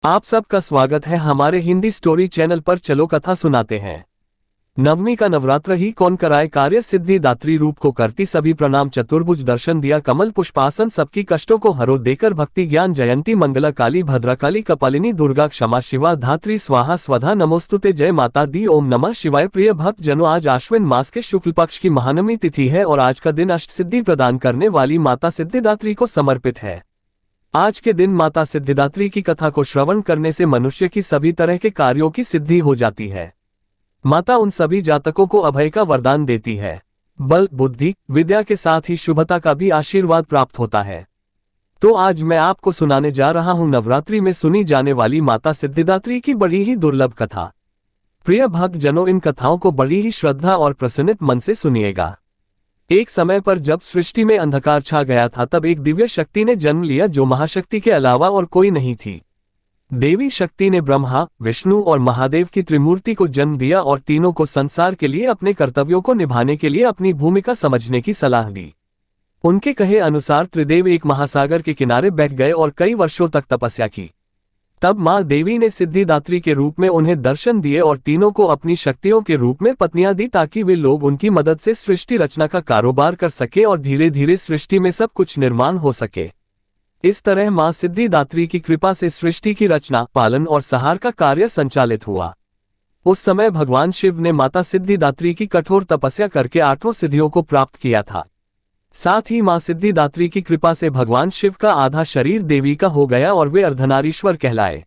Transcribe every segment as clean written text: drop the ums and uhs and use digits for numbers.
आप सबका स्वागत है हमारे हिंदी स्टोरी चैनल पर। चलो कथा सुनाते हैं। नवमी का नवरात्र ही कौन कराए कार्य, सिद्धि दात्री रूप को करती सभी प्रणाम, चतुर्भुज दर्शन दिया कमल पुष्पासन, सबकी कष्टों को हरो देकर भक्ति ज्ञान, जयंती मंगला काली भद्रकाली कपालिनी दुर्गा क्षमा शिवा धात्री स्वाहा स्वधा नमोस्तुते, जय माता दी, ओम नमः शिवाय। प्रिय भक्त जनों, आज आश्विन मास के शुक्ल पक्ष की महानवमी तिथि है और आज का दिन अष्ट सिद्धि प्रदान करने वाली माता सिद्धिदात्री को समर्पित है। आज के दिन माता सिद्धिदात्री की कथा को श्रवण करने से मनुष्य की सभी तरह के कार्यों की सिद्धि हो जाती है। माता उन सभी जातकों को अभय का वरदान देती है। बल, बुद्धि, विद्या के साथ ही शुभता का भी आशीर्वाद प्राप्त होता है। तो आज मैं आपको सुनाने जा रहा हूं नवरात्रि में सुनी जाने वाली माता सिद्धिदात्री की बड़ी ही दुर्लभ कथा। प्रिय भक्त जनों, इन कथाओं को बड़ी ही श्रद्धा और प्रसन्नित मन से सुनिएगा। एक समय पर जब सृष्टि में अंधकार छा गया था, तब एक दिव्य शक्ति ने जन्म लिया जो महाशक्ति के अलावा और कोई नहीं थी। देवी शक्ति ने ब्रह्मा, विष्णु और महादेव की त्रिमूर्ति को जन्म दिया और तीनों को संसार के लिए अपने कर्तव्यों को निभाने के लिए अपनी भूमिका समझने की सलाह दी। उनके कहे अनुसार त्रिदेव एक महासागर के किनारे बैठ गए और कई वर्षों तक तपस्या की। तब मां देवी ने सिद्धिदात्री के रूप में उन्हें दर्शन दिए और तीनों को अपनी शक्तियों के रूप में पत्नियां दी, ताकि वे लोग उनकी मदद से सृष्टि रचना का कारोबार कर सके और धीरे धीरे सृष्टि में सब कुछ निर्माण हो सके। इस तरह मां सिद्धिदात्री की कृपा से सृष्टि की रचना, पालन और संहार का कार्य संचालित हुआ। उस समय भगवान शिव ने माता सिद्धिदात्री की कठोर तपस्या करके 8 सिद्धियों को प्राप्त किया था। साथ ही मां सिद्धिदात्री की कृपा से भगवान शिव का आधा शरीर देवी का हो गया और वे अर्धनारीश्वर कहलाए।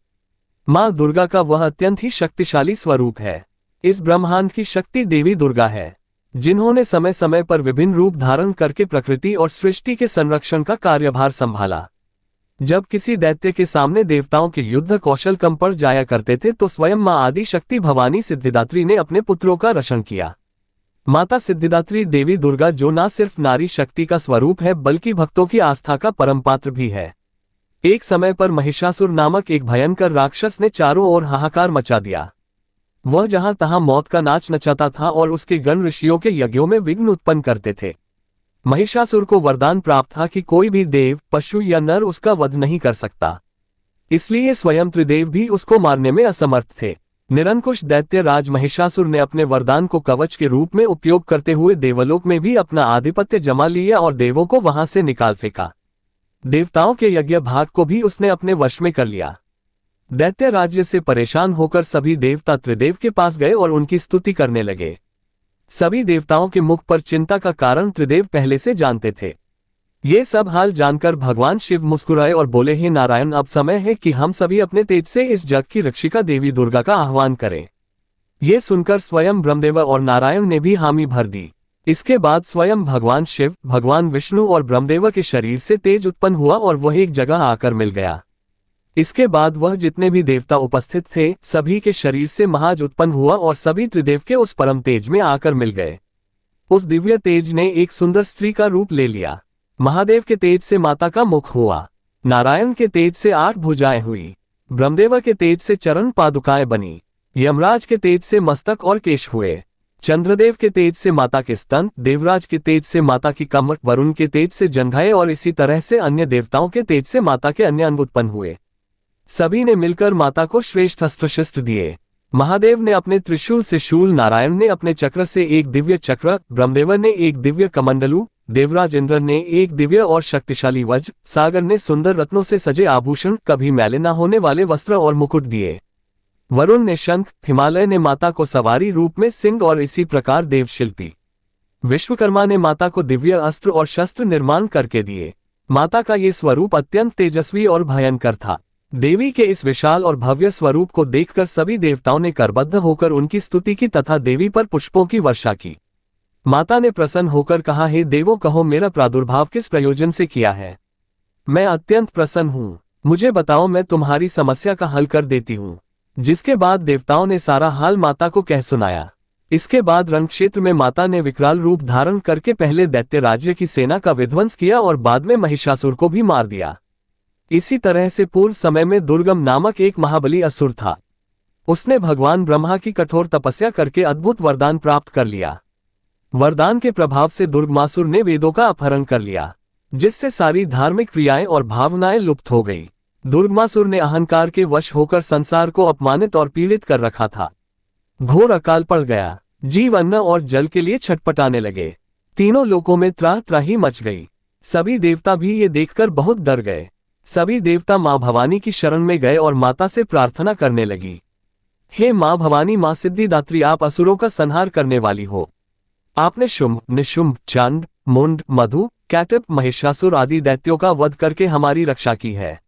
मां दुर्गा का वह अत्यंत ही शक्तिशाली स्वरूप है। इस ब्रह्मांड की शक्ति देवी दुर्गा है, जिन्होंने समय समय पर विभिन्न रूप धारण करके प्रकृति और सृष्टि के संरक्षण का कार्यभार संभाला। जब किसी दैत्य के सामने देवताओं के युद्ध कौशल कम पड़ जाया करते थे, तो स्वयं मां आदि शक्ति भवानी सिद्धिदात्री ने अपने पुत्रों का रक्षण किया। माता सिद्धिदात्री देवी दुर्गा जो न सिर्फ नारी शक्ति का स्वरूप है, बल्कि भक्तों की आस्था का परम पात्र भी है। एक समय पर महिषासुर नामक एक भयंकर राक्षस ने चारों ओर हाहाकार मचा दिया। वह जहां तहां मौत का नाच नचाता था और उसके गण ऋषियों के यज्ञों में विघ्न उत्पन्न करते थे। महिषासुर को वरदान प्राप्त था कि कोई भी देव, पशु या नर उसका वध नहीं कर सकता, इसलिए स्वयं त्रिदेव भी उसको मारने में असमर्थ थे। निरंकुश दैत्य राज महिषासुर ने अपने वरदान को कवच के रूप में उपयोग करते हुए देवलोक में भी अपना आधिपत्य जमा लिया और देवों को वहां से निकाल फेंका। देवताओं के यज्ञ भाग को भी उसने अपने वश में कर लिया। दैत्य राज्य से परेशान होकर सभी देवता त्रिदेव के पास गए और उनकी स्तुति करने लगे। सभी देवताओं के मुख पर चिंता का कारण त्रिदेव पहले से जानते थे। ये सब हाल जानकर भगवान शिव मुस्कुराए और बोले, हे नारायण, अब समय है कि हम सभी अपने तेज से इस जग की रक्षिका देवी दुर्गा का आह्वान करें। ये सुनकर स्वयं ब्रह्मदेव और नारायण ने भी हामी भर दी। इसके बाद स्वयं भगवान शिव, भगवान विष्णु और ब्रह्मदेव के शरीर से तेज उत्पन्न हुआ और वह एक जगह आकर मिल गया। इसके बाद वह जितने भी देवता उपस्थित थे, सभी के शरीर से महाज उत्पन्न हुआ और सभी त्रिदेव के उस परम तेज में आकर मिल गए। उस दिव्य तेज ने एक सुंदर स्त्री का रूप ले लिया। महादेव के तेज से माता का मुख हुआ, नारायण के तेज से 8 भुजाएं हुई, ब्रह्मदेव के तेज से चरण पादुकाएं बनी, यमराज के तेज से मस्तक और केश हुए, चंद्रदेव के तेज से माता के स्तन, देवराज के तेज से माता की कमर, वरुण के तेज से जंघाएं और इसी तरह से अन्य देवताओं के तेज से माता के अन्य अंग उत्पन्न हुए। सभी ने मिलकर माता को श्रेष्ठ अस्त्र शस्त्र दिए। महादेव ने अपने त्रिशूल से शूल, नारायण ने अपने चक्र से एक दिव्य चक्र, ब्रह्मदेव ने एक दिव्य कमंडलू, देवराज इंद्र ने एक दिव्य और शक्तिशाली वज्र, सागर ने सुंदर रत्नों से सजे आभूषण, कभी मैले न होने वाले वस्त्र और मुकुट दिए। वरुण ने शंख, हिमालय ने माता को सवारी रूप में सिंह और इसी प्रकार देवशिल्पी विश्वकर्मा ने माता को दिव्य अस्त्र और शस्त्र निर्माण करके दिए। माता का ये स्वरूप अत्यंत तेजस्वी और भयंकर था। देवी के इस विशाल और भव्य स्वरूप को देखकर सभी देवताओं ने करबद्ध होकर उनकी स्तुति की तथा देवी पर पुष्पों की वर्षा की। माता ने प्रसन्न होकर कहा, हे देवों, कहो मेरा प्रादुर्भाव किस प्रयोजन से किया है। मैं अत्यंत प्रसन्न हूँ, मुझे बताओ, मैं तुम्हारी समस्या का हल कर देती हूँ। जिसके बाद देवताओं ने सारा हाल माता को कह सुनाया। इसके बाद रणक्षेत्र में माता ने विकराल रूप धारण करके पहले दैत्य राज्य की सेना का विध्वंस किया और बाद में महिषासुर को भी मार दिया। इसी तरह से पूर्व समय में दुर्गम नामक एक महाबली असुर था। उसने भगवान ब्रह्मा की कठोर तपस्या करके अद्भुत वरदान प्राप्त कर लिया। वरदान के प्रभाव से दुर्गमासुर ने वेदों का अपहरण कर लिया, जिससे सारी धार्मिक क्रियाएं और भावनाएं लुप्त हो गई। दुर्गमासुर ने अहंकार के वश होकर संसार को अपमानित और पीड़ित कर रखा था। घोर अकाल पड़ गया। जीव अन्न और जल के लिए छटपटाने लगे। तीनों लोकों में त्राह त्राही मच गई। सभी देवता भी ये देखकर बहुत डर गए। सभी देवता मां भवानी की शरण में गए और माता से प्रार्थना करने लगी, हे मां भवानी, मां सिद्धिदात्री, आप असुरों का संहार करने वाली हो। आपने शुंभ, निशुंभ, चांड, मुंड, मधु, कैटप, महिषासुर आदि दैत्यों का वध करके हमारी रक्षा की है।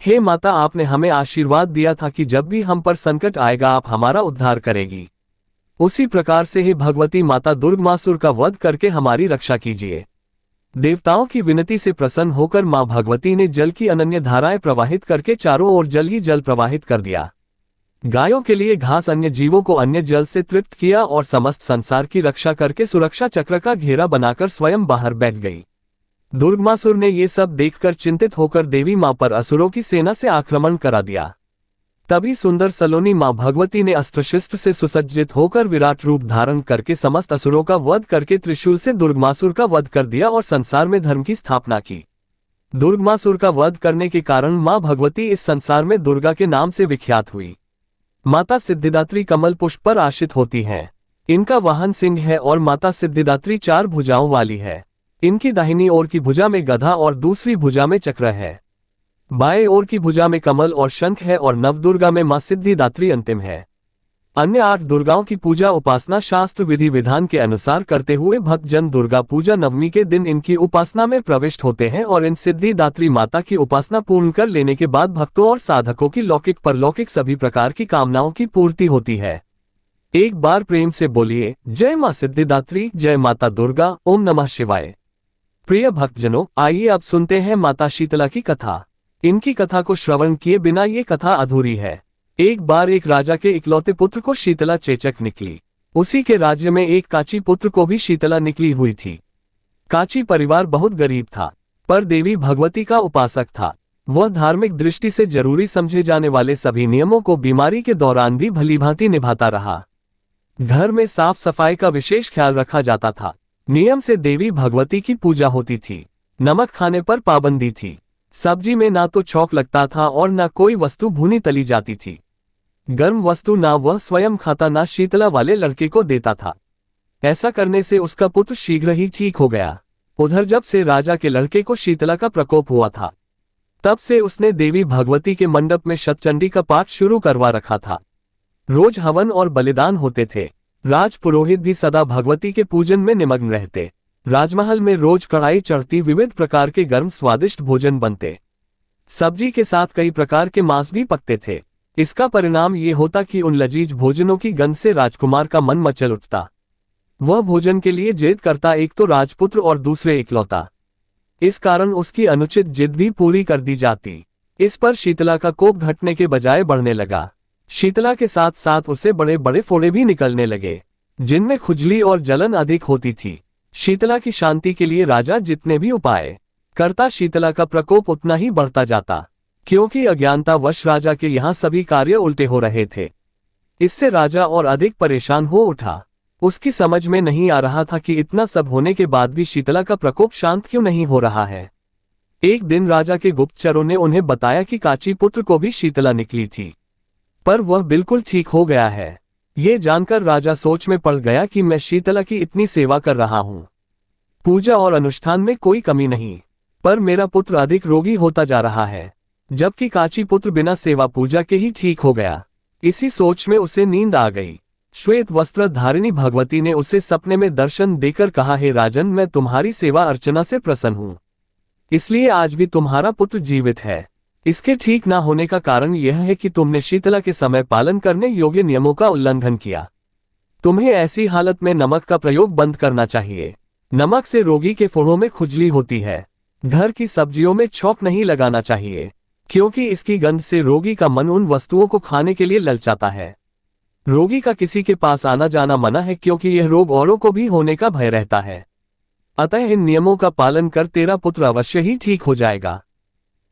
हे माता, आपने हमें आशीर्वाद दिया था कि जब भी हम पर संकट आएगा आप हमारा उद्धार करेगी। उसी प्रकार से हे भगवती माता, दुर्गमासुर का वध करके हमारी रक्षा कीजिए। देवताओं की विनती से प्रसन्न होकर मां भगवती ने जल की अनन्य धाराएं प्रवाहित करके चारों ओर जल ही जल प्रवाहित कर दिया। गायों के लिए घास, अन्य जीवों को अन्य जल से तृप्त किया और समस्त संसार की रक्षा करके सुरक्षा चक्र का घेरा बनाकर स्वयं बाहर बैठ गई। दुर्गमासुर ने ये सब देखकर चिंतित होकर देवी मां पर असुरों की सेना से आक्रमण करा दिया। तभी सुंदर सलोनी मां भगवती ने अस्त्र-शस्त्र से सुसज्जित होकर विराट रूप धारण करके समस्त असुरों का वध करके त्रिशूल से दुर्गमासुर का वध कर दिया और संसार में धर्म की स्थापना की। दुर्गमासुर का वध करने के कारण मां भगवती इस संसार में दुर्गा के नाम से विख्यात हुई। माता सिद्धिदात्री कमल पुष्प पर आश्रित होती हैं। इनका वाहन सिंह है और माता सिद्धिदात्री 4 भुजाओं वाली है। इनकी दाहिनी ओर की भुजा में गधा और दूसरी भुजा में चक्र है। बाएं ओर की भुजा में कमल और शंख है और नवदुर्गा में मां सिद्धिदात्री अंतिम है। अन्य 8 दुर्गाओं की पूजा उपासना शास्त्र विधि विधान के अनुसार करते हुए भक्तजन दुर्गा पूजा नवमी के दिन इनकी उपासना में प्रविष्ट होते हैं और इन सिद्धिदात्री माता की उपासना पूर्ण कर लेने के बाद भक्तों और साधकों की लौकिक परलौकिक सभी प्रकार की कामनाओं की पूर्ति होती है। एक बार प्रेम से बोलिए, जय मां सिद्धिदात्री, जय माता दुर्गा, ओम नमः शिवाय। प्रिय भक्तजनों, आइए अब सुनते हैं माता शीतला की कथा। इनकी कथा को श्रवण किए बिना ये कथा अधूरी है। एक बार एक राजा के इकलौते पुत्र को शीतला चेचक निकली। उसी के राज्य में एक काची पुत्र को भी शीतला निकली हुई थी। काची परिवार बहुत गरीब था, पर देवी भगवती का उपासक था। वह धार्मिक दृष्टि से जरूरी समझे जाने वाले सभी नियमों को बीमारी के दौरान भी भलीभांति निभाता रहा। घर में साफ सफाई का विशेष ख्याल रखा जाता था। नियम से देवी भगवती की पूजा होती थी। नमक खाने पर पाबंदी थी। सब्जी में ना तो छौंक लगता था और ना कोई वस्तु भुनी तली जाती थी। गर्म वस्तु ना वह स्वयं खाता ना शीतला वाले लड़के को देता था। ऐसा करने से उसका पुत्र शीघ्र ही ठीक हो गया। उधर जब से राजा के लड़के को शीतला का प्रकोप हुआ था, तब से उसने देवी भगवती के मंडप में शतचंडी का पाठ शुरू करवा रखा था। रोज हवन और बलिदान होते थे। राज पुरोहित भी सदा भगवती के पूजन में निमग्न रहते। राजमहल में रोज कढ़ाई चढ़ती, विविध प्रकार के गर्म स्वादिष्ट भोजन बनते। सब्जी के साथ कई प्रकार के मांस भी पकते थे। इसका परिणाम ये होता कि उन लजीज भोजनों की गंध से राजकुमार का मन मचल उठता। वह भोजन के लिए जिद करता, एक तो राजपुत्र और दूसरे इकलौता। इस कारण उसकी अनुचित जिद भी पूरी कर दी जाती। इस पर शीतला का कोप घटने के बजाय बढ़ने लगा। शीतला के साथ साथ उसे बड़े बड़े फोड़े भी निकलने लगे, जिनमें खुजली और जलन अधिक होती थी। शीतला की शांति के लिए राजा जितने भी उपाय करता, शीतला का प्रकोप उतना ही बढ़ता जाता, क्योंकि अज्ञानतावश राजा के यहाँ सभी कार्य उल्टे हो रहे थे। इससे राजा और अधिक परेशान हो उठा। उसकी समझ में नहीं आ रहा था कि इतना सब होने के बाद भी शीतला का प्रकोप शांत क्यों नहीं हो रहा है। एक दिन राजा के गुप्तचरों ने उन्हें बताया कि काची पुत्र को भी शीतला निकली थी, पर वह बिल्कुल ठीक हो गया है। ये जानकर राजा सोच में पड़ गया कि मैं शीतला की इतनी सेवा कर रहा हूं, पूजा और अनुष्ठान में कोई कमी नहीं, पर मेरा पुत्र अधिक रोगी होता जा रहा है, जबकि काची पुत्र बिना सेवा पूजा के ही ठीक हो गया। इसी सोच में उसे नींद आ गई। श्वेत वस्त्र धारिणी भगवती ने उसे सपने में दर्शन देकर कहा, हे राजन, मैं तुम्हारी सेवा अर्चना से प्रसन्न हूं, इसलिए आज भी तुम्हारा पुत्र जीवित है। इसके ठीक ना होने का कारण यह है कि तुमने शीतला के समय पालन करने योग्य नियमों का उल्लंघन किया। तुम्हें ऐसी हालत में नमक का प्रयोग बंद करना चाहिए। नमक से रोगी के फोड़ों में खुजली होती है। घर की सब्जियों में छौंक नहीं लगाना चाहिए, क्योंकि इसकी गंध से रोगी का मन उन वस्तुओं को खाने के लिए ललचाता है। रोगी का किसी के पास आना जाना मना है, क्योंकि यह रोग औरों को भी होने का भय रहता है। अतः इन नियमों का पालन कर तेरा पुत्र अवश्य ही ठीक हो जाएगा।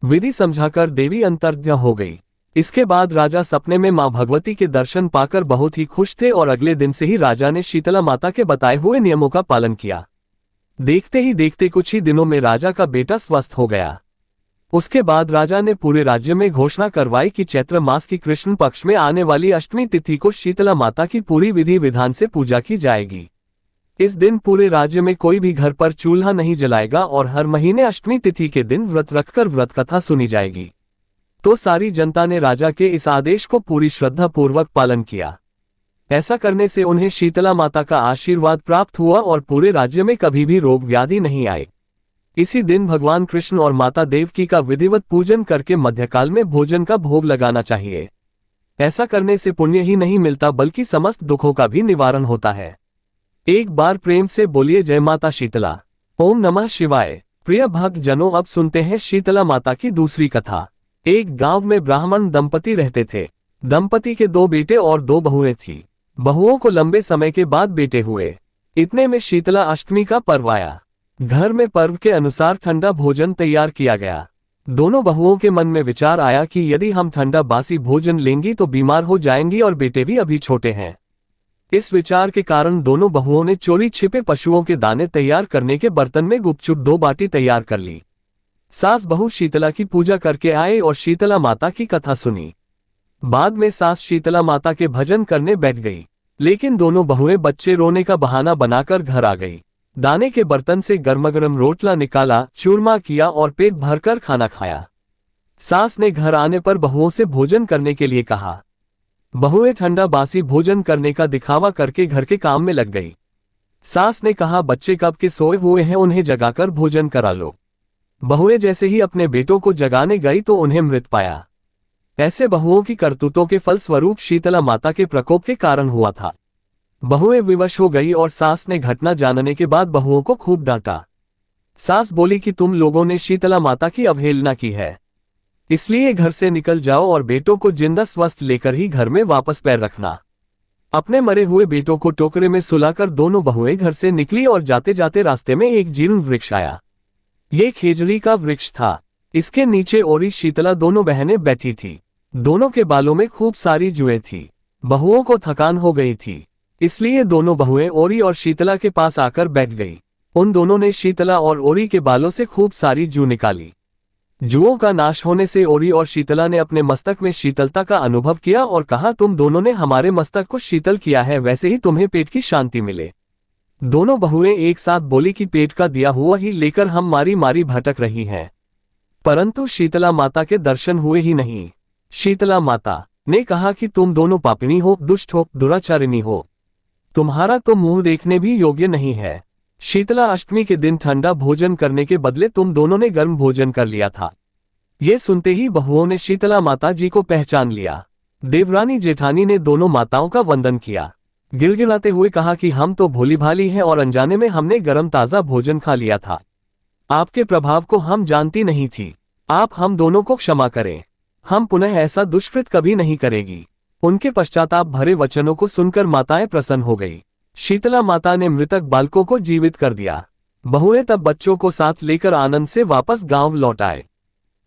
विधि समझाकर देवी अंतर्ध्यान हो गई। इसके बाद राजा सपने में मां भगवती के दर्शन पाकर बहुत ही खुश थे और अगले दिन से ही राजा ने शीतला माता के बताए हुए नियमों का पालन किया। देखते ही देखते कुछ ही दिनों में राजा का बेटा स्वस्थ हो गया। उसके बाद राजा ने पूरे राज्य में घोषणा करवाई कि चैत्र मास की कृष्ण पक्ष में आने वाली अष्टमी तिथि को शीतला माता की पूरी विधि विधान से पूजा की जाएगी। इस दिन पूरे राज्य में कोई भी घर पर चूल्हा नहीं जलाएगा और हर महीने अष्टमी तिथि के दिन व्रत रखकर व्रत कथा सुनी जाएगी। तो सारी जनता ने राजा के इस आदेश को पूरी श्रद्धा पूर्वक पालन किया। ऐसा करने से उन्हें शीतला माता का आशीर्वाद प्राप्त हुआ और पूरे राज्य में कभी भी रोग व्याधि नहीं आए। इसी दिन भगवान कृष्ण और माता देवकी का विधिवत पूजन करके मध्यकाल में भोजन का भोग लगाना चाहिए। ऐसा करने से पुण्य ही नहीं मिलता बल्कि समस्त दुखों का भी निवारण होता है। एक बार प्रेम से बोलिए जय माता शीतला। ओम नमः शिवाय। प्रिय भक्त जनों, अब सुनते हैं शीतला माता की दूसरी कथा। एक गांव में ब्राह्मण दंपति रहते थे। दंपति के 2 बेटे और 2 बहुएं थीं। बहुओं को लंबे समय के बाद बेटे हुए। इतने में शीतला अष्टमी का पर्व आया। घर में पर्व के अनुसार ठंडा भोजन तैयार किया गया। दोनों बहुओं के मन में विचार आया कि यदि हम ठंडा बासी भोजन लेंगी तो बीमार हो जाएंगी और बेटे भी अभी छोटे हैं। इस विचार के कारण दोनों बहुओं ने चोरी छिपे पशुओं के दाने तैयार करने के बर्तन में गुपचुप 2 बाटी तैयार कर ली। सास बहू शीतला की पूजा करके आए और शीतला माता की कथा सुनी। बाद में सास शीतला माता के भजन करने बैठ गई, लेकिन दोनों बहुएं बच्चे रोने का बहाना बनाकर घर आ गई। दाने के बर्तन से गर्मागर्म रोटला निकाला, चूरमा किया और पेट भरकर खाना खाया। सास ने घर आने पर बहुओं से भोजन करने के लिए कहा। बहुएं ठंडा बासी भोजन करने का दिखावा करके घर के काम में लग गई। सास ने कहा, बच्चे कब के सोए हुए हैं, उन्हें जगाकर भोजन करा लो। बहुएं जैसे ही अपने बेटों को जगाने गई तो उन्हें मृत पाया। ऐसे बहुओं की करतूतों के फलस्वरूप शीतला माता के प्रकोप के कारण हुआ था। बहुएं विवश हो गई और सास ने घटना जानने के बाद बहुओं को खूब डांटा। सास बोली कि तुम लोगों ने शीतला माता की अवहेलना की है, इसलिए घर से निकल जाओ और बेटों को जिंदा स्वस्थ लेकर ही घर में वापस पैर रखना। अपने मरे हुए बेटों को टोकरे में सुलाकर दोनों बहुएं घर से निकली और जाते जाते रास्ते में एक जीर्ण वृक्ष आया। ये खेजड़ी का वृक्ष था। इसके नीचे ओरी शीतला दोनों बहनें बैठी थी। दोनों के बालों में खूब सारी जुएं थी। बहुओं को थकान हो गई थी, इसलिए दोनों बहुएं ओरी और शीतला के पास आकर बैठ गई। उन दोनों ने शीतला और ओरी के बालों से खूब सारी जू निकाली। जुओं का नाश होने से ओरी और शीतला ने अपने मस्तक में शीतलता का अनुभव किया और कहा, तुम दोनों ने हमारे मस्तक को शीतल किया है, वैसे ही तुम्हें पेट की शांति मिले। दोनों बहुएं एक साथ बोली कि पेट का दिया हुआ ही लेकर हम मारी मारी भटक रही हैं, परंतु शीतला माता के दर्शन हुए ही नहीं। शीतला माता ने कहा कि तुम दोनों पापिनी हो, दुष्ट हो, दुराचारिणी हो, तुम्हारा तो मुंह देखने भी योग्य नहीं है। शीतला अष्टमी के दिन ठंडा भोजन करने के बदले तुम दोनों ने गर्म भोजन कर लिया था। ये सुनते ही बहुओं ने शीतला माता जी को पहचान लिया। देवरानी जेठानी ने दोनों माताओं का वंदन किया, गिड़गिड़ाते हुए कहा कि हम तो भोली भाली हैं और अनजाने में हमने गर्म ताजा भोजन खा लिया था। आपके प्रभाव को हम जानती नहीं थी। आप हम दोनों को क्षमा करें, हम पुनः ऐसा दुष्कृत कभी नहीं करेगी। उनके पश्चाताप भरे वचनों को सुनकर माताएं प्रसन्न हो गई। शीतला माता ने मृतक बालकों को जीवित कर दिया। बहुएं तब बच्चों को साथ लेकर आनंद से वापस गांव लौट आए।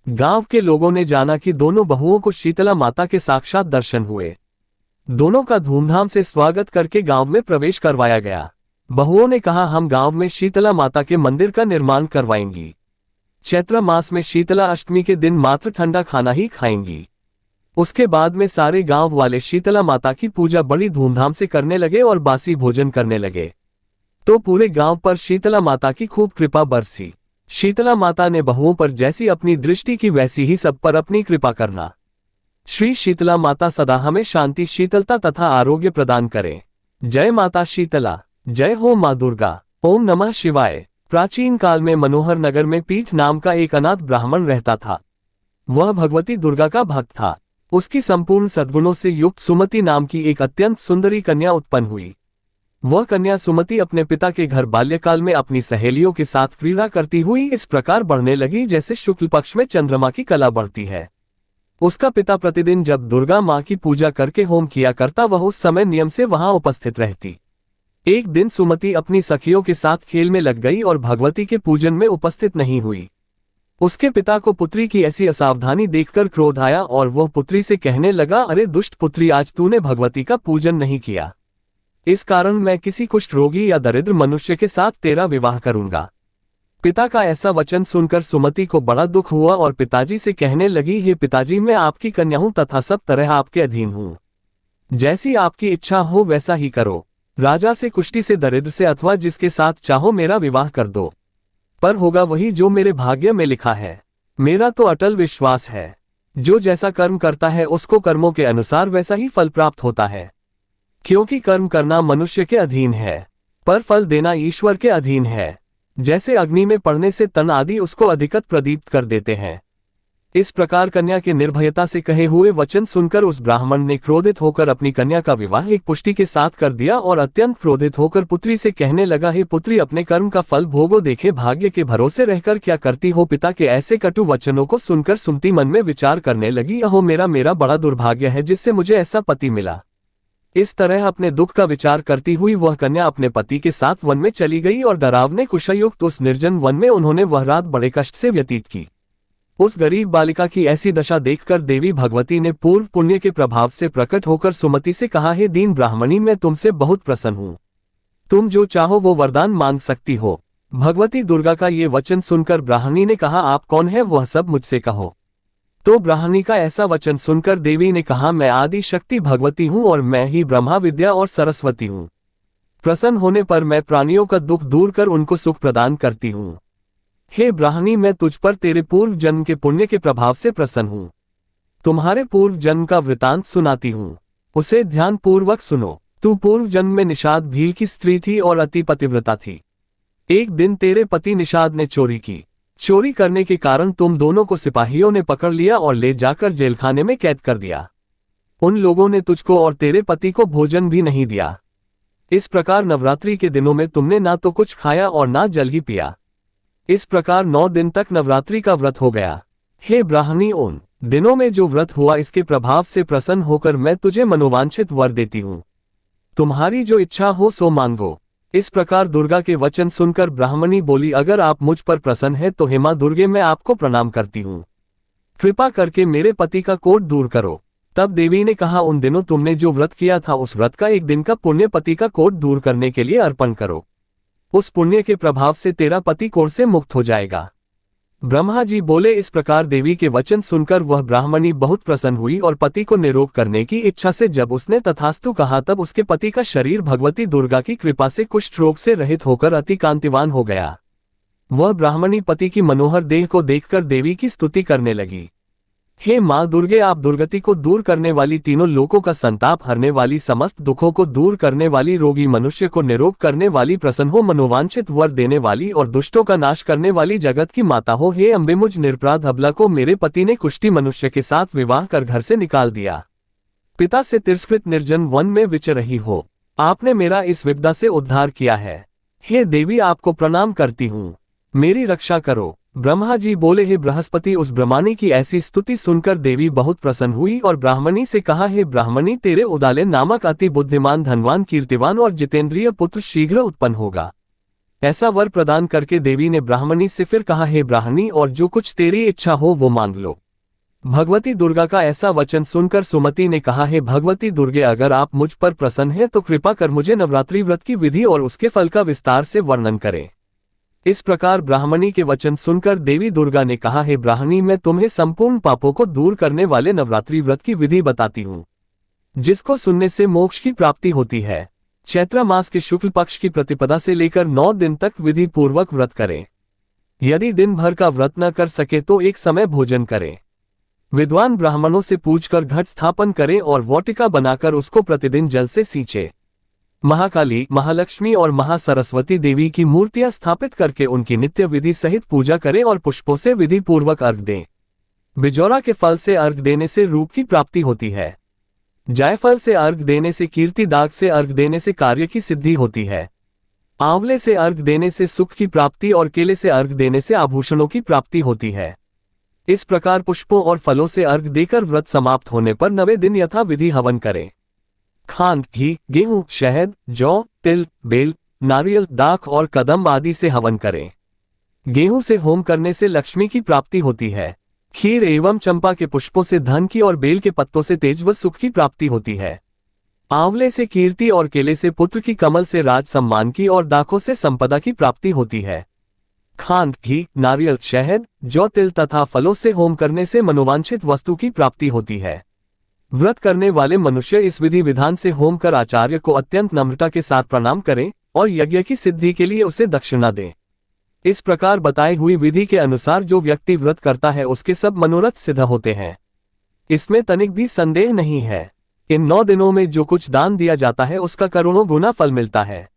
गांव के लोगों ने जाना कि दोनों बहुओं को शीतला माता के साक्षात दर्शन हुए। दोनों का धूमधाम से स्वागत करके गांव में प्रवेश करवाया गया। बहुओं ने कहा, हम गांव में शीतला माता के मंदिर का निर्माण करवाएंगी। चैत्र मास में शीतला अष्टमी के दिन मात्र ठंडा खाना ही खाएंगी। उसके बाद में सारे गांव वाले शीतला माता की पूजा बड़ी धूमधाम से करने लगे और बासी भोजन करने लगे। तो पूरे गांव पर शीतला माता की खूब कृपा बरसी। शीतला माता ने बहुओं पर जैसी अपनी दृष्टि की वैसी ही सब पर अपनी कृपा करना। श्री शीतला माता सदा हमें शांति, शीतलता तथा आरोग्य प्रदान करे। जय माता शीतला, जय हो माँ दुर्गा। ओम नमः शिवाय। प्राचीन काल में मनोहर नगर में पीठ नाम का एक अनाथ ब्राह्मण रहता था। वह भगवती दुर्गा का भक्त था। उसकी संपूर्ण सद्गुणों से युक्त सुमति नाम की एक अत्यंत सुंदरी कन्या उत्पन्न हुई। वह कन्या सुमति अपने पिता के घर बाल्यकाल में अपनी सहेलियों के साथ क्रीड़ा करती हुई इस प्रकार बढ़ने लगी जैसे शुक्ल पक्ष में चंद्रमा की कला बढ़ती है। उसका पिता प्रतिदिन जब दुर्गा माँ की पूजा करके होम किया करता, वह उस समय नियम से वहां उपस्थित रहती। एक दिन सुमति अपनी सखियों के साथ खेल में लग गई और भगवती के पूजन में उपस्थित नहीं हुई। उसके पिता को पुत्री की ऐसी असावधानी देखकर क्रोध आया और वह पुत्री से कहने लगा, अरे दुष्ट पुत्री, आज तूने भगवती का पूजन नहीं किया, इस कारण मैं किसी कुष्ठ रोगी या दरिद्र मनुष्य के साथ तेरा विवाह करूंगा। पिता का ऐसा वचन सुनकर सुमति को बड़ा दुख हुआ और पिताजी से कहने लगी, हे पिताजी, मैं आपकी कन्या हूं तथा सब तरह आपके अधीन हूं। जैसी आपकी इच्छा हो वैसा ही करो। राजा से, कुष्टी से, दरिद्र से अथवा जिसके साथ चाहो मेरा विवाह कर दो, पर होगा वही जो मेरे भाग्य में लिखा है। मेरा तो अटल विश्वास है, जो जैसा कर्म करता है उसको कर्मों के अनुसार वैसा ही फल प्राप्त होता है। क्योंकि कर्म करना मनुष्य के अधीन है, पर फल देना ईश्वर के अधीन है। जैसे अग्नि में पड़ने से तन आदि उसको अधिकत प्रदीप्त कर देते हैं, इस प्रकार कन्या के निर्भयता से कहे हुए वचन सुनकर उस ब्राह्मण ने क्रोधित होकर अपनी कन्या का विवाह एक पुष्टि के साथ कर दिया और अत्यंत क्रोधित होकर पुत्री से कहने लगा, हे पुत्री, अपने कर्म का फल भोगो, देखे भाग्य के भरोसे रहकर क्या करती हो। पिता के ऐसे कटु वचनों को सुनकर सुमति मन में विचार करने लगी, अहो मेरा बड़ा दुर्भाग्य है जिससे मुझे ऐसा पति मिला। इस तरह अपने दुख का विचार करती हुई वह कन्या अपने पति के साथ वन में चली गई और डरावने कुशयुक्त उस निर्जन वन में उन्होंने वह रात बड़े कष्ट से व्यतीत की। उस गरीब बालिका की ऐसी दशा देखकर देवी भगवती ने पूर्व पुण्य के प्रभाव से प्रकट होकर सुमति से कहा, हे दीन ब्राह्मणी, मैं तुमसे बहुत प्रसन्न हूं। तुम जो चाहो वो वरदान मांग सकती हो। भगवती दुर्गा का ये वचन सुनकर ब्राह्मणी ने कहा, आप कौन है, वह सब मुझसे कहो। तो ब्राह्मणी का ऐसा वचन सुनकर देवी ने कहा, मैं आदि शक्ति भगवती हूं और मैं ही ब्रह्मा विद्या और सरस्वती हूं। प्रसन्न होने पर मैं प्राणियों का दुख दूर कर उनको सुख प्रदान करती हूं। हे ब्राह्मणी, मैं तुझ पर तेरे पूर्व जन्म के पुण्य के प्रभाव से प्रसन्न हूं। तुम्हारे पूर्व जन्म का वृतांत सुनाती हूं, उसे ध्यान पूर्वक सुनो। तू पूर्व जन्म में निषाद भील की स्त्री थी और अति पतिव्रता थी। एक दिन तेरे पति निषाद ने चोरी की। चोरी करने के कारण तुम दोनों को सिपाहियों ने पकड़ लिया और ले जाकर जेलखाने में कैद कर दिया। उन लोगों ने तुझको और तेरे पति को भोजन भी नहीं दिया। इस प्रकार नवरात्रि के दिनों में तुमने ना तो कुछ खाया और ना जल ही पिया। इस प्रकार 9 दिन तक नवरात्रि का व्रत हो गया। हे ब्राह्मणी, उन दिनों में जो व्रत हुआ इसके प्रभाव से प्रसन्न होकर मैं तुझे मनोवांछित वर देती हूँ। तुम्हारी जो इच्छा हो सो मांगो। इस प्रकार दुर्गा के वचन सुनकर ब्राह्मणी बोली, अगर आप मुझ पर प्रसन्न है तो हे मां दुर्गे, मैं आपको प्रणाम करती हूँ। कृपा करके मेरे पति का कोढ़ दूर करो। तब देवी ने कहा, उन दिनों तुमने जो व्रत किया था उस व्रत का एक दिन का पुण्य पति का कोढ़ दूर करने के लिए अर्पण करो। उस पुण्य के प्रभाव से तेरा पति कोढ़ से मुक्त हो जाएगा। ब्रह्मा जी बोले। इस प्रकार देवी के वचन सुनकर वह ब्राह्मणी बहुत प्रसन्न हुई और पति को निरोग करने की इच्छा से जब उसने तथास्तु कहा तब उसके पति का शरीर भगवती दुर्गा की कृपा से कुष्ठ रोग से रहित होकर अति कांतिवान हो गया। वह ब्राह्मणी पति की मनोहर देह को देखकर देवी की स्तुति करने लगी। हे मां दुर्गे, आप दुर्गति को दूर करने वाली, तीनों लोकों का संताप हरने वाली, समस्त दुखों को दूर करने वाली, रोगी मनुष्य को निरोग करने वाली, प्रसन्न हो मनोवांछित वर देने वाली और दुष्टों का नाश करने वाली जगत की माता हो। हे अम्बे, मुझ निरपराध अबला को मेरे पति ने कुष्ठी मनुष्य के साथ विवाह कर घर से निकाल दिया। पिता से तिरस्कृत निर्जन वन में विचर रही हो, आपने मेरा इस विपदा से उद्धार किया है। हे देवी, आपको प्रणाम करती हूँ, मेरी रक्षा करो। ब्रह्मा जी बोले, हे बृहस्पति, उस ब्रह्माणी की ऐसी स्तुति सुनकर देवी बहुत प्रसन्न हुई और ब्राह्मणी से कहा, हे ब्राह्मणी, तेरे उदाले नामक अति बुद्धिमान, धनवान, कीर्तिवान और जितेंद्रिय पुत्र शीघ्र उत्पन्न होगा। ऐसा वर प्रदान करके देवी ने ब्राह्मणी से फिर कहा, हे ब्राह्मणी, और जो कुछ तेरी इच्छा हो वो मांग लो। भगवती दुर्गा का ऐसा वचन सुनकर सुमति ने कहा, हे भगवती दुर्गे, अगर आप मुझ पर प्रसन्न हैं तो कृपा कर मुझे नवरात्रि व्रत की विधि और उसके फल का विस्तार से वर्णन करें। इस प्रकार ब्राह्मणी के वचन सुनकर देवी दुर्गा ने कहा, हे ब्राह्मणी, मैं तुम्हें संपूर्ण पापों को दूर करने वाले नवरात्रि व्रत की विधि बताती हूँ, जिसको सुनने से मोक्ष की प्राप्ति होती है। चैत्र मास के शुक्ल पक्ष की प्रतिपदा से लेकर 9 दिन तक विधि पूर्वक व्रत करें। यदि दिन भर का व्रत न कर सके तो एक समय भोजन करें। विद्वान ब्राह्मणों से पूछकर घट स्थापन करें और वाटिका बनाकर उसको प्रतिदिन जल से सींचे। महाकाली, महालक्ष्मी और महासरस्वती देवी की मूर्तियां स्थापित करके उनकी नित्य विधि सहित पूजा करें और पुष्पों से विधि पूर्वक अर्घ दें। बिजौरा के फल से अर्घ देने से रूप की प्राप्ति होती है। जायफल से अर्घ देने से कीर्ति, दाग से अर्घ देने से कार्य की सिद्धि होती है। आंवले से अर्घ देने से सुख की प्राप्ति और केले से अर्घ देने से आभूषणों की प्राप्ति होती है। इस प्रकार पुष्पों और फलों से अर्घ देकर व्रत समाप्त होने पर 9वें दिन यथा विधि हवन करें। खांड, घी, गेहूं, शहद, जौ, तिल, बेल, नारियल, दाख और कदम्ब आदि से हवन करें। गेहूं से होम करने से लक्ष्मी की प्राप्ति होती है। खीर एवं चंपा के पुष्पों से धन की और बेल के पत्तों से तेज व सुख की प्राप्ति होती है। आंवले से कीर्ति और केले से पुत्र की, कमल से राज सम्मान की और दाखों से संपदा की प्राप्ति होती है। खांड, घी, नारियल, शहद, जौ, तिल तथा फलों से होम करने से मनोवांछित वस्तु की प्राप्ति होती है। व्रत करने वाले मनुष्य इस विधि विधान से होम कर आचार्य को अत्यंत नम्रता के साथ प्रणाम करें और यज्ञ की सिद्धि के लिए उसे दक्षिणा दें। इस प्रकार बताई हुई विधि के अनुसार जो व्यक्ति व्रत करता है उसके सब मनोरथ सिद्ध होते हैं। इसमें तनिक भी संदेह नहीं है। इन 9 दिनों में जो कुछ दान दिया जाता है उसका करोड़ों गुना फल मिलता है।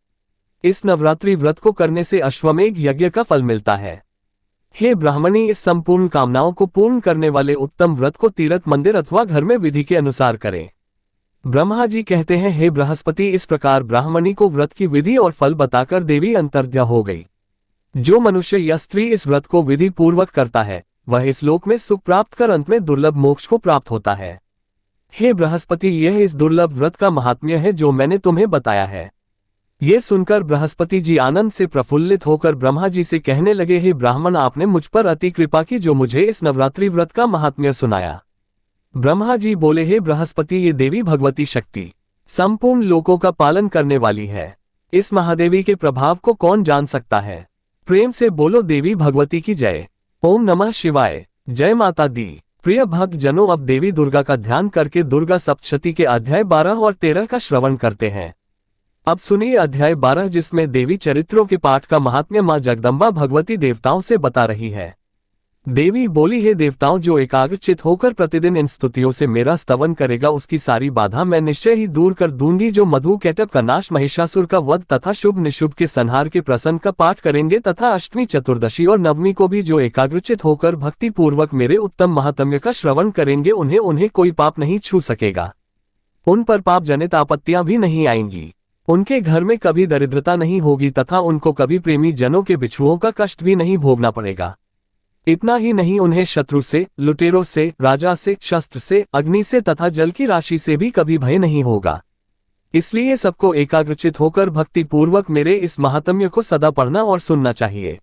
इस नवरात्रि व्रत को करने से अश्वमेघ यज्ञ का फल मिलता है। हे ब्राह्मणी, इस संपूर्ण कामनाओं को पूर्ण करने वाले उत्तम व्रत को तीर्थ, मंदिर अथवा घर में विधि के अनुसार करें। ब्रह्मा जी कहते हैं, हे बृहस्पति, इस प्रकार ब्राह्मणी को व्रत की विधि और फल बताकर देवी अंतर्ध्या हो गई। जो मनुष्य या स्त्री इस व्रत को विधि पूर्वक करता है वह इस लोक में सुख प्राप्त कर अंत में दुर्लभ मोक्ष को प्राप्त होता है। हे बृहस्पति, यह इस दुर्लभ व्रत का महात्म्य है जो मैंने तुम्हें बताया है। ये सुनकर बृहस्पति जी आनंद से प्रफुल्लित होकर ब्रह्मा जी से कहने लगे, हे ब्राह्मण, आपने मुझ पर अति कृपा की जो मुझे इस नवरात्रि व्रत का महात्म्य सुनाया। ब्रह्मा जी बोले, हे बृहस्पति, ये देवी भगवती शक्ति संपूर्ण लोकों का पालन करने वाली है। इस महादेवी के प्रभाव को कौन जान सकता है? प्रेम से बोलो, देवी भगवती की जय। ओम नमः शिवाय। जय माता दी। प्रिय भक्त जनों, अब देवी दुर्गा का ध्यान करके दुर्गा सप्तशती के अध्याय 12 और 13 का श्रवण करते हैं। अब सुनिए अध्याय 12, जिसमें देवी चरित्रों के पाठ का महात्म्य मां जगदम्बा भगवती देवताओं से बता रही है। देवी बोली, हे देवताओं, जो एकाग्रचित होकर प्रतिदिन इन स्तुतियों से मेरा स्तवन करेगा उसकी सारी बाधा मैं निश्चय ही दूर कर दूंगी। जो मधु कैटभ का नाश, महिषासुर का वध तथा शुभ निशुभ के संहार के प्रसंग का पाठ करेंगे तथा अष्टमी, चतुर्दशी और नवमी को भी जो एकाग्रचित होकर भक्ति पूर्वक मेरे उत्तम महात्म्य का श्रवण करेंगे उन्हें कोई पाप नहीं छू सकेगा। उन पर पाप जनित आपत्तियां भी नहीं आएंगी। उनके घर में कभी दरिद्रता नहीं होगी तथा उनको कभी प्रेमी जनों के बिछुओं का कष्ट भी नहीं भोगना पड़ेगा। इतना ही नहीं, उन्हें शत्रु से, लुटेरों से, राजा से, शस्त्र से, अग्नि से तथा जल की राशि से भी कभी भय नहीं होगा। इसलिए सबको एकाग्रचित होकर भक्ति पूर्वक मेरे इस महात्म्य को सदा पढ़ना और सुनना चाहिए।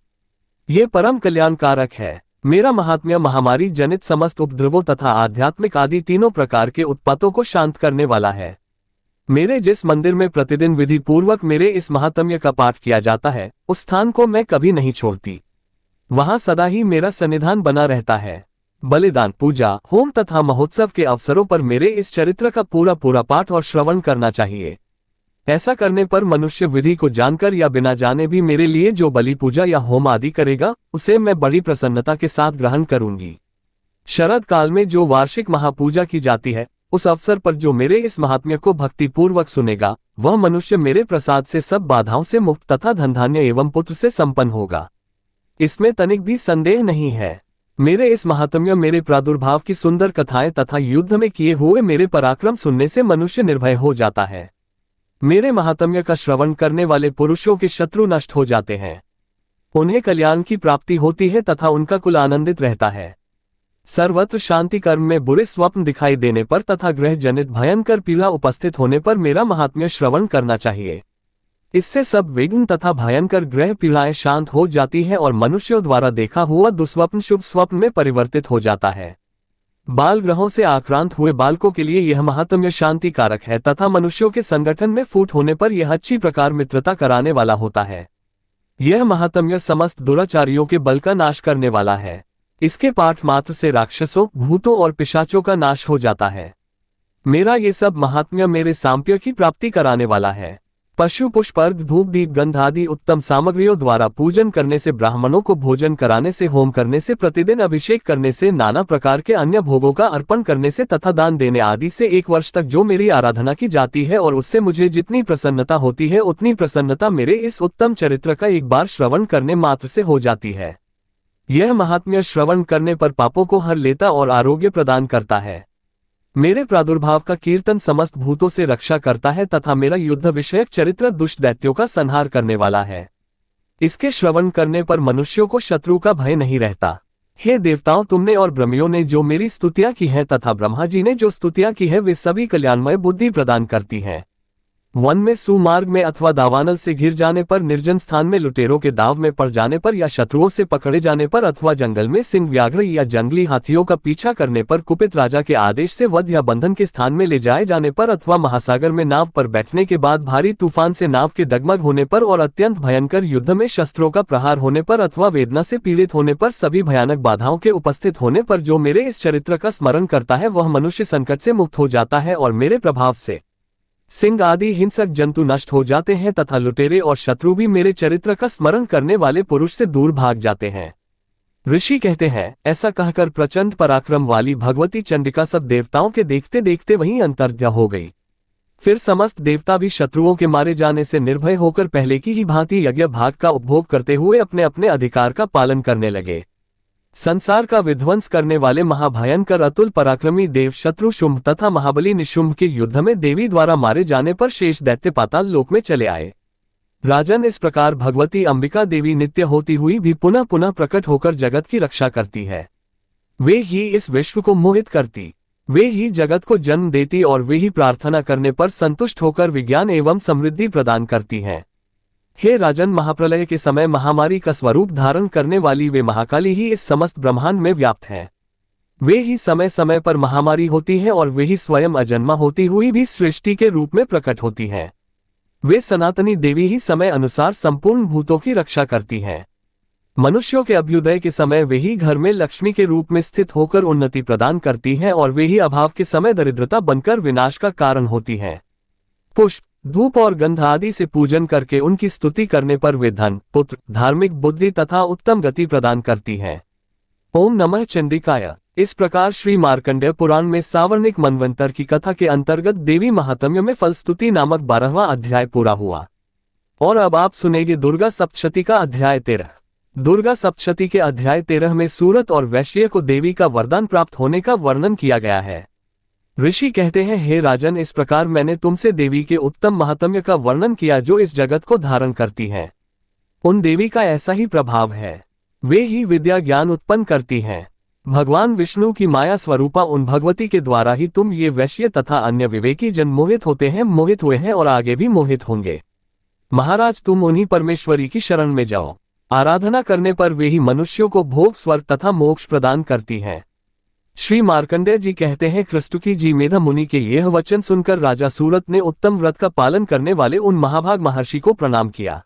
ये परम कल्याणकारक है। मेरा महात्म्य महामारी जनित समस्त उपद्रवों तथा आध्यात्मिक आदि तीनों प्रकार के उत्पातों को शांत करने वाला है। मेरे जिस मंदिर में प्रतिदिन विधि पूर्वक मेरे इस महात्म्य का पाठ किया जाता है उस स्थान को मैं कभी नहीं छोड़ती। वहां सदा ही मेरा सन्निधान बना रहता है। बलिदान, पूजा, होम तथा महोत्सव के अवसरों पर मेरे इस चरित्र का पूरा पाठ और श्रवण करना चाहिए। ऐसा करने पर मनुष्य विधि को जानकर या बिना जाने भी मेरे लिए जो बलि, पूजा या होम आदि करेगा उसे मैं बड़ी प्रसन्नता के साथ ग्रहण करूंगी। शरद काल में जो वार्षिक महापूजा की जाती है उस अवसर पर जो मेरे इस महात्म्य को भक्ति पूर्वक सुनेगा वह मनुष्य मेरे प्रसाद से सब बाधाओं से मुक्त तथा धनधान्य एवं पुत्र से संपन्न होगा। इसमें तनिक भी संदेह नहीं है। मेरे इस महात्म्य, मेरे प्रादुर्भाव की सुंदर कथाएं तथा युद्ध में किए हुए मेरे पराक्रम सुनने से मनुष्य निर्भय हो जाता है। मेरे महात्म्य का श्रवण करने वाले पुरुषों के शत्रु नष्ट हो जाते हैं। उन्हें कल्याण की प्राप्ति होती है तथा उनका कुल आनंदित रहता है। सर्वत्र शांति, कर्म में बुरे स्वप्न दिखाई देने पर तथा ग्रह जनित भयंकर पीड़ा उपस्थित होने पर मेरा महात्म्य श्रवण करना चाहिए। इससे सब विघ्न तथा भयंकर ग्रह पीड़ाएं शांत हो जाती है और मनुष्यों द्वारा देखा हुआ दुस्वप्न शुभ स्वप्न में परिवर्तित हो जाता है। बाल ग्रहों से आक्रांत हुए बालकों के लिए यह महात्म्य शांति कारक है तथा मनुष्यों के संगठन में फूट होने पर यह अच्छी प्रकार मित्रता कराने वाला होता है। यह महात्म्य समस्त दुराचारियों के बल का नाश करने वाला है। इसके पाठ मात्र से राक्षसों, भूतों और पिशाचों का नाश हो जाता है। मेरा ये सब महात्म्य मेरे साम्प्य की प्राप्ति कराने वाला है। पशु, पुष्प, अर्घ, धूप, दीप, गंध आदि उत्तम सामग्रियों द्वारा पूजन करने से, ब्राह्मणों को भोजन कराने से, होम करने से, प्रतिदिन अभिषेक करने से, नाना प्रकार के अन्य भोगों का अर्पण करने से तथा दान देने आदि से 1 वर्ष तक जो मेरी आराधना की जाती है और उससे मुझे जितनी प्रसन्नता होती है उतनी प्रसन्नता मेरे इस उत्तम चरित्र का एक बार श्रवण करने मात्र से हो जाती है। यह महात्म्य श्रवण करने पर पापों को हर लेता और आरोग्य प्रदान करता है। मेरे प्रादुर्भाव का कीर्तन समस्त भूतों से रक्षा करता है तथा मेरा युद्ध विषयक चरित्र दुष्ट दैत्यों का संहार करने वाला है। इसके श्रवण करने पर मनुष्यों को शत्रु का भय नहीं रहता। हे देवताओं, तुमने और ब्रह्मियों ने जो मेरी स्तुतियां की हैं तथा ब्रह्मा जी ने जो स्तुतियां की है वे सभी कल्याणमय बुद्धि प्रदान करती हैं। वन में सुमार्ग में अथवा दावानल से घिर जाने पर, निर्जन स्थान में लुटेरों के दाव में पड़ जाने पर, या शत्रुओं से पकड़े जाने पर, अथवा जंगल में सिंह व्याघ्र या जंगली हाथियों का पीछा करने पर, कुपित राजा के आदेश से वध या बंधन के स्थान में ले जाए जाने पर, अथवा महासागर में नाव पर बैठने के बाद भारी तूफान से नाव के डगमग होने पर, और अत्यंत भयंकर युद्ध में शस्त्रों का प्रहार होने पर, अथवा वेदना से पीड़ित होने पर, सभी भयानक बाधाओं के उपस्थित होने पर जो मेरे इस चरित्र का स्मरण करता है वह मनुष्य संकट से मुक्त हो जाता है और मेरे प्रभाव से सिंह आदि हिंसक जंतु नष्ट हो जाते हैं तथा लुटेरे और शत्रु भी मेरे चरित्र का स्मरण करने वाले पुरुष से दूर भाग जाते हैं। ऋषि कहते हैं, ऐसा कहकर प्रचंड पराक्रम वाली भगवती चंडिका सब देवताओं के देखते देखते वहीं अंतर्ध्या हो गई। फिर समस्त देवता भी शत्रुओं के मारे जाने से निर्भय होकर पहले की ही भांति यज्ञ भाग का उपभोग करते हुए अपने अपने अधिकार का पालन करने लगे। संसार का विध्वंस करने वाले महाभयंकर अतुल पराक्रमी देव शत्रु शुंभ तथा महाबली निशुंभ के युद्ध में देवी द्वारा मारे जाने पर शेष दैत्य पाताल लोक में चले आए। राजन, इस प्रकार भगवती अंबिका देवी नित्य होती हुई भी पुनः पुनः प्रकट होकर जगत की रक्षा करती है। वे ही इस विश्व को मोहित करती, वे ही जगत को जन्म देती और वे ही प्रार्थना करने पर संतुष्ट होकर विज्ञान एवं समृद्धि प्रदान करती हैं। हे राजन, महाप्रलय के समय महामारी का स्वरूप धारण करने वाली वे महाकाली ही इस समस्त ब्रह्मांड में व्याप्त हैं। वे ही समय समय पर महामारी होती है और वे ही स्वयं अजन्मा होती हुई भी सृष्टि के रूप में प्रकट होती हैं। वे सनातनी देवी ही समय अनुसार संपूर्ण भूतों की रक्षा करती हैं। मनुष्यों के अभ्युदय के समय वे ही घर में लक्ष्मी के रूप में स्थित होकर उन्नति प्रदान करती हैं और वे ही अभाव के समय दरिद्रता बनकर विनाश का कारण होती हैं। पुष्प, धूप और गंध आदि से पूजन करके उनकी स्तुति करने पर वे धन, पुत्र, धार्मिक बुद्धि तथा उत्तम गति प्रदान करती हैं। ओम नमः चंडिकाय। इस प्रकार श्री मार्कंडेय पुराण में सावर्णिक मनवंतर की कथा के अंतर्गत देवी महात्म्य में फलस्तुति नामक 12वां अध्याय पूरा हुआ। और अब आप सुनेंगे दुर्गा सप्तशती का अध्याय 13। दुर्गा सप्तशती के अध्याय 13 में सूरत और वैश्य को देवी का वरदान प्राप्त होने का वर्णन किया गया है। ऋषि कहते हैं, हे राजन, इस प्रकार मैंने तुमसे देवी के उत्तम महात्म्य का वर्णन किया जो इस जगत को धारण करती हैं। उन देवी का ऐसा ही प्रभाव है, वे ही विद्या ज्ञान उत्पन्न करती हैं। भगवान विष्णु की माया स्वरूपा उन भगवती के द्वारा ही तुम ये वैश्य तथा अन्य विवेकी जन मोहित होते हैं, मोहित हुए हैं और आगे भी मोहित होंगे। महाराज, तुम उन्हीं परमेश्वरी की शरण में जाओ। आराधना करने पर वे ही मनुष्यों को भोग, स्वर्ग तथा मोक्ष प्रदान करती हैं। श्री मार्कंडेय जी कहते हैं, कृष्टुकी जी मेधा मुनि के यह वचन सुनकर राजा सूरत ने उत्तम व्रत का पालन करने वाले उन महाभाग महर्षि को प्रणाम किया।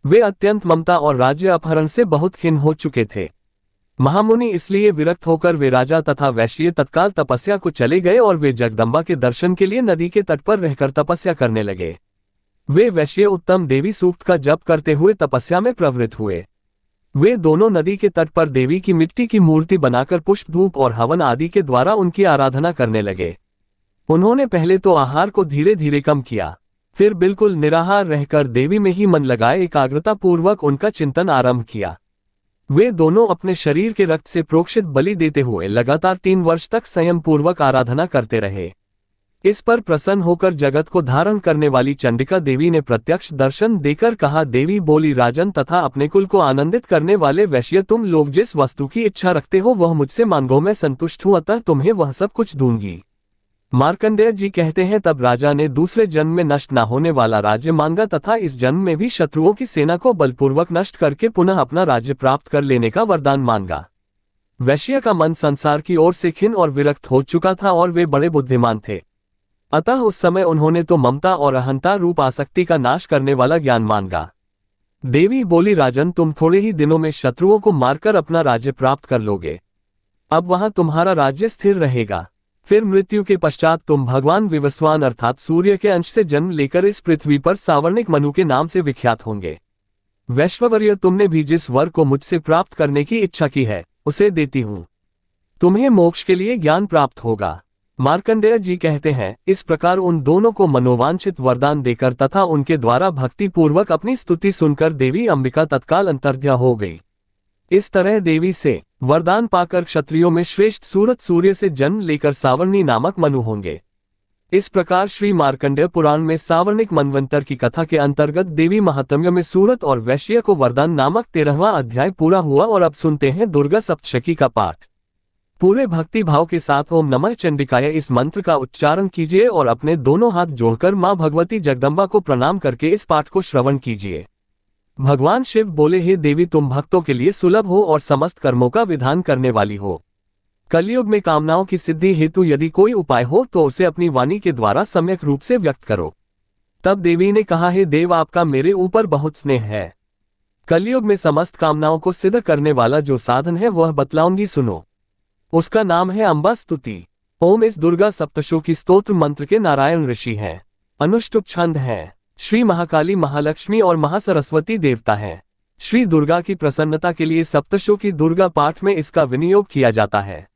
वे अत्यंत ममता और राज्य अपहरण से बहुत खिन्न हो चुके थे। महामुनि इसलिए विरक्त होकर वे राजा तथा वैश्य तत्काल तपस्या को चले गए और वे जगदम्बा के दर्शन के लिए नदी के तट पर रहकर तपस्या करने लगे। वे वैश्य उत्तम देवी सूक्त का जप करते हुए तपस्या में प्रवृत्त हुए। वे दोनों नदी के तट पर देवी की मिट्टी की मूर्ति बनाकर पुष्प, धूप और हवन आदि के द्वारा उनकी आराधना करने लगे। उन्होंने पहले तो आहार को धीरे धीरे कम किया, फिर बिल्कुल निराहार रहकर देवी में ही मन लगाए एकाग्रता पूर्वक उनका चिंतन आरंभ किया। वे दोनों अपने शरीर के रक्त से प्रोक्षित बलि देते हुए लगातार 3 वर्ष तक संयम पूर्वक आराधना करते रहे। इस पर प्रसन्न होकर जगत को धारण करने वाली चंडिका देवी ने प्रत्यक्ष दर्शन देकर कहा, देवी बोली, राजन तथा अपने कुल को आनंदित करने वाले वैश्य, तुम लोग जिस वस्तु की इच्छा रखते हो वह मुझसे मांगो, मैं संतुष्ट हूं, अतः तुम्हें वह सब कुछ दूंगी। मार्कंडेय जी कहते हैं, तब राजा ने दूसरे जन्म में नष्ट न होने वाला राज्य मांगा तथा इस जन्म में भी शत्रुओं की सेना को बलपूर्वक नष्ट करके पुनः अपना राज्य प्राप्त कर लेने का वरदान मांगा। वैश्य का मन संसार की ओर से खिन्न और विरक्त हो चुका था और वे बड़े बुद्धिमान थे, अतः उस समय उन्होंने तो ममता और अहंता रूप आसक्ति का नाश करने वाला ज्ञान मांगा। देवी बोली, राजन, तुम थोड़े ही दिनों में शत्रुओं को मारकर अपना राज्य प्राप्त कर लोगे। अब वहां तुम्हारा राज्य स्थिर रहेगा। फिर मृत्यु के पश्चात तुम भगवान विवस्वान अर्थात सूर्य के अंश से जन्म लेकर इस पृथ्वी पर सावर्णिक मनु के नाम से विख्यात होंगे। वैश्ववर्य, तुमने भी जिस वर को मुझसे प्राप्त करने की इच्छा की है उसे देती हूं। तुम्हें मोक्ष के लिए ज्ञान प्राप्त होगा। मार्कंडेय जी कहते हैं, इस प्रकार उन दोनों को मनोवांछित वरदान देकर तथा उनके द्वारा भक्ति पूर्वक अपनी स्तुति सुनकर देवी अंबिका तत्काल अंतर्ध्या हो गई। इस तरह देवी से वरदान पाकर क्षत्रियों में श्रेष्ठ सूरत सूर्य से जन्म लेकर सावर्णी नामक मनु होंगे। इस प्रकार श्री मार्कंडेय पुराण में सावर्णिक मनवंतर की कथा के अंतर्गत देवी महात्म्य में सूरत और वैश्य को वरदान नामक 13वां अध्याय पूरा हुआ। और अब सुनते हैं दुर्गा सप्तशती का पाठ। पूरे भक्ति भाव के साथ ओम नमः चंडिकाय इस मंत्र का उच्चारण कीजिए और अपने दोनों हाथ जोड़कर मां भगवती जगदम्बा को प्रणाम करके इस पाठ को श्रवण कीजिए। भगवान शिव बोले, हे देवी, तुम भक्तों के लिए सुलभ हो और समस्त कर्मों का विधान करने वाली हो। कलयुग में कामनाओं की सिद्धि हेतु यदि कोई उपाय हो तो उसे अपनी वाणी के द्वारा सम्यक रूप से व्यक्त करो। तब देवी ने कहा, हे देव, आपका मेरे ऊपर बहुत स्नेह है। कलयुग में समस्त कामनाओं को सिद्ध करने वाला जो साधन है वह बतलाऊंगी, सुनो। उसका नाम है अंबा स्तुति। ओम इस दुर्गा सप्तशती स्तोत्र मंत्र के नारायण ऋषि हैं। अनुष्टुप छंद है। श्री महाकाली, महालक्ष्मी और महासरस्वती देवता हैं। श्री दुर्गा की प्रसन्नता के लिए सप्तशती दुर्गा पाठ में इसका विनियोग किया जाता है।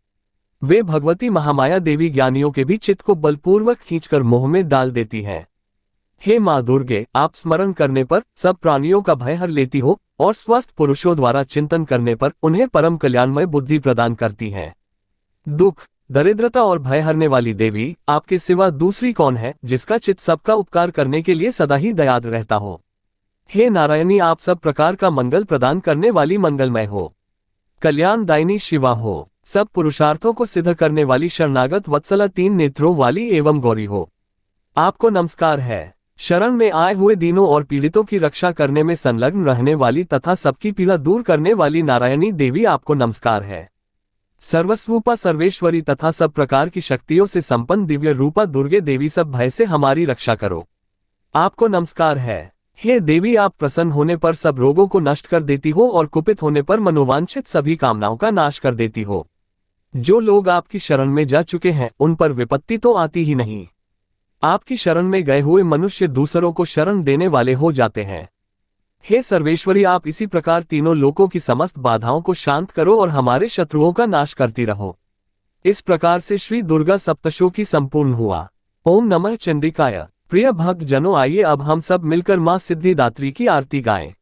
वे भगवती महामाया देवी ज्ञानियों के भी चित्त को बलपूर्वक खींचकर मोह में डाल देती हैं। हे माँ दुर्गे, आप स्मरण करने पर सब प्राणियों का भय हर लेती हो और स्वस्थ पुरुषों द्वारा चिंतन करने पर उन्हें परम कल्याणमय बुद्धि प्रदान करती हैं। दुख, दरिद्रता और भय हरने वाली देवी, आपके सिवा दूसरी कौन है जिसका चित्त सबका उपकार करने के लिए सदा ही दयाद रहता हो। हे नारायणी, आप सब प्रकार का मंगल प्रदान करने वाली मंगलमय हो, कल्याणदायिनी शिवा हो, सब पुरुषार्थों को सिद्ध करने वाली शरणागत वत्सला, तीन नेत्रों वाली एवं गौरी हो। आपको नमस्कार है। शरण में आए हुए दीनों और पीड़ितों की रक्षा करने में संलग्न रहने वाली तथा सबकी पीड़ा दूर करने वाली नारायणी देवी, आपको नमस्कार है। सर्वस्वरूपा सर्वेश्वरी तथा सब प्रकार की शक्तियों से संपन्न दिव्य रूपा दुर्गे देवी, सब भय से हमारी रक्षा करो। आपको नमस्कार है। हे देवी, आप प्रसन्न होने पर सब रोगों को नष्ट कर देती हो और कुपित होने पर मनोवांछित सभी कामनाओं का नाश कर देती हो। जो लोग आपकी शरण में जा चुके हैं उन पर विपत्ति तो आती ही नहीं। आपकी शरण में गए हुए मनुष्य दूसरों को शरण देने वाले हो जाते हैं। हे सर्वेश्वरी, आप इसी प्रकार तीनों लोकों की समस्त बाधाओं को शांत करो और हमारे शत्रुओं का नाश करती रहो। इस प्रकार से श्री दुर्गा सप्तशती संपूर्ण हुआ। ओम नमः चंडिकाय। प्रिय भक्त जनों, आइए अब हम सब मिलकर मां सिद्धिदात्री की आरती गाएं।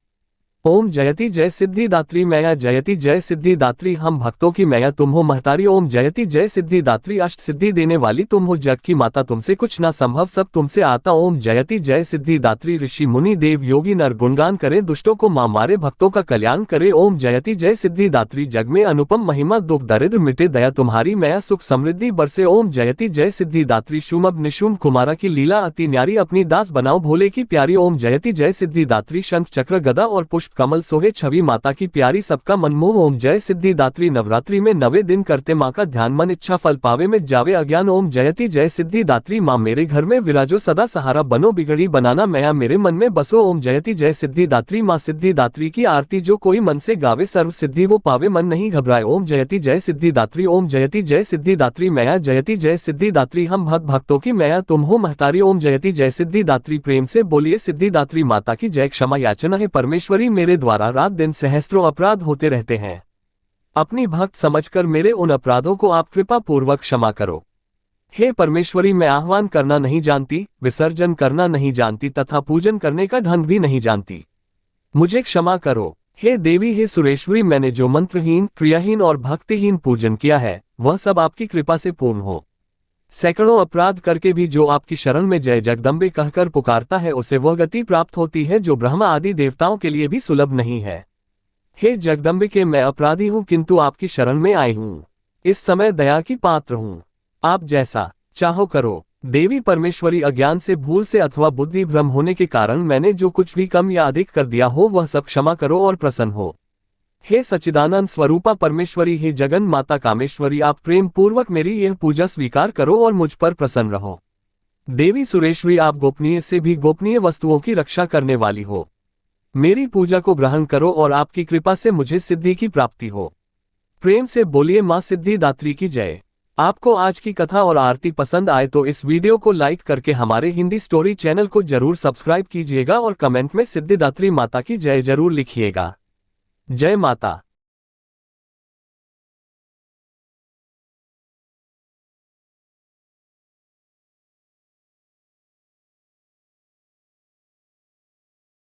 ओम जयति जय सिद्धिदात्री मैया, जयति जय सिद्धिदात्री, हम भक्तों की मैया तुम हो महतारी। ओम जयति जय सिद्धिदात्री, अष्ट सिद्धि देने वाली तुम हो, जग की माता, तुमसे कुछ ना संभव सब तुमसे आता। ओम जयति जय सिद्धिदात्री, ऋषि मुनि देव योगी नर गुणगान करे, दुष्टों को मां मारे, भक्तों का कल्याण करे। ओम जयति जय सिद्धिदात्री, जग में अनुपम महिमा, दुख दरिद्र मिटे, दया तुम्हारी मैया, सुख समृद्धि बरसे। ओम जयति जय सिद्धिदात्री, शुम्भ निशुम्भ कुमारा की लीला अति न्यारी, अपनी दास बनाओ भोले की प्यारी। ओम जयति जय सिद्धिदात्री, शंख चक्र गदा और पुष्प कमल सोहे, छवि माता की प्यारी, सबका मनमोह। ओम जय सिद्धिदात्री, नवरात्रि में 9 दिन करते माँ का ध्यान, मन इच्छा फल पावे में जावे अज्ञान। ओम जयति जय सिद्धिदात्री, माँ मेरे घर में विराजो, सदा सहारा बनो, बिगड़ी बनाना मैया मेरे मन में बसो। ओम जयति जय सिद्धिदात्री, माँ सिद्धिदात्री की आरती जो कोई मन से गावे, सर्व सिद्धि वो पावे, मन नहीं घबराए। ओम जयति जय सिद्धिदात्री, ओम जयति जय सिद्धिदात्री मैया, जयति जय सिद्धिदात्री, हम भक्तों की मैया तुम हो महतारी। ओम जयति जय सिद्धिदात्री, प्रेम से बोलिए सिद्धिदात्री माता की जय। क्षमा याचना है परमेश्वरी, मेरे द्वारा रात दिन सहस्त्रों अपराध होते रहते हैं। अपनी भक्त समझकर मेरे उन अपराधों को आप कृपा पूर्वक क्षमा करो। हे परमेश्वरी, मैं आह्वान करना नहीं जानती, विसर्जन करना नहीं जानती तथा पूजन करने का ढंग भी नहीं जानती, मुझे क्षमा करो। हे देवी, हे सुरेश्वरी, मैंने जो मंत्रहीन, क्रियाहीन और भक्तिहीन पूजन किया है वह सब आपकी कृपा से पूर्ण हो। सैकड़ों अपराध करके भी जो आपकी शरण में जय जगदम्बे कहकर पुकारता है उसे वह गति प्राप्त होती है जो ब्रह्मा आदि देवताओं के लिए भी सुलभ नहीं है। हे जगदम्बे के, मैं अपराधी हूँ किंतु आपकी शरण में आई हूँ। इस समय दया की पात्र हूँ, आप जैसा चाहो करो। देवी परमेश्वरी, अज्ञान से, भूल से अथवा बुद्धि भ्रम होने के कारण मैंने जो कुछ भी कम या अधिक कर दिया हो वह सब क्षमा करो और प्रसन्न हो। हे सच्चिदानंद स्वरूपा परमेश्वरी, हे जगन माता कामेश्वरी, आप प्रेम पूर्वक मेरी यह पूजा स्वीकार करो और मुझ पर प्रसन्न रहो। देवी सुरेश्वरी, आप गोपनीय से भी गोपनीय वस्तुओं की रक्षा करने वाली हो। मेरी पूजा को ग्रहण करो और आपकी कृपा से मुझे सिद्धि की प्राप्ति हो। प्रेम से बोलिए मां सिद्धिदात्री की जय। आपको आज की कथा और आरती पसंद आए तो इस वीडियो को लाइक करके हमारे हिंदी स्टोरी चैनल को जरूर सब्सक्राइब कीजिएगा और कमेंट में सिद्धिदात्री माता की जय जरूर लिखिएगा। जय माता।